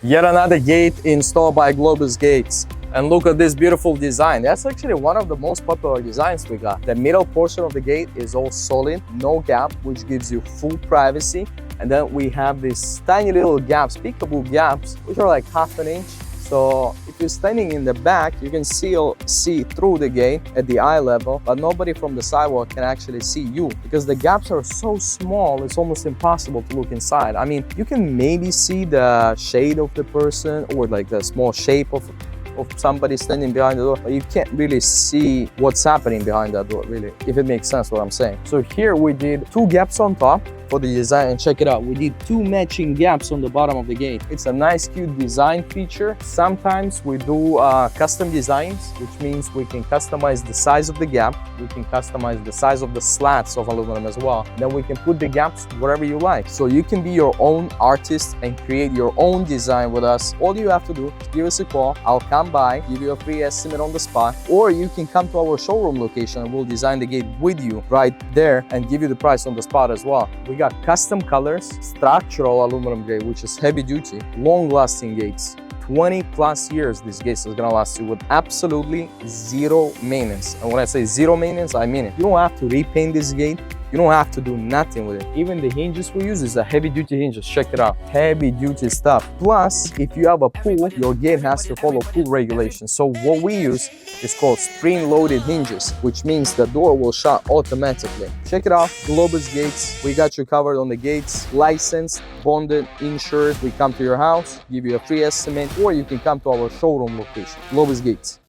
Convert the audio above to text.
Yet another gate installed by Globus Gates. And look at this beautiful design. That's actually one of the most popular designs we got. The middle portion of the gate is all solid, no gap, which gives you full privacy. And then we have these tiny little gaps, Pee-Kaa-Boo Gaps, which are like half an inch. So if you're standing in the back, you can see through the gate at the eye level, but nobody from the sidewalk can actually see you because the gaps are so small, it's almost impossible to look inside. I mean, you can maybe see the shade of the person or like the small shape of somebody standing behind the door, but you can't really see what's happening behind that door, really, if it makes sense what I'm saying. So here we did 2 gaps on top for the design, and check it out, we did 2 matching gaps on the bottom of the gate. It's a nice cute design feature. Sometimes we do custom designs, which means we can customize the size of the gap, we can customize the size of the slats of aluminum as well. Then we can put the gaps wherever you like. So you can be your own artist and create your own design with us. All you have to do is give us a call, I'll come by, give you a free estimate on the spot, or you can come to our showroom location and we'll design the gate with you right there and give you the price on the spot as well. We got custom colors, structural aluminum gate, which is heavy duty, long lasting gates. 20+ years this gate is gonna last you with absolutely zero maintenance. And when I say zero maintenance, I mean it. You don't have to repaint this gate. You don't have to do nothing with it. Even the hinges we use is a heavy duty hinges. Check it out. Heavy duty stuff. Plus, if you have a pool, your gate has to follow pool regulations. So what we use is called spring loaded hinges, which means the door will shut automatically. Check it out. Globus Gates. We got you covered on the gates. Licensed, bonded, insured. We come to your house, give you a free estimate, or you can come to our showroom location. Globus Gates.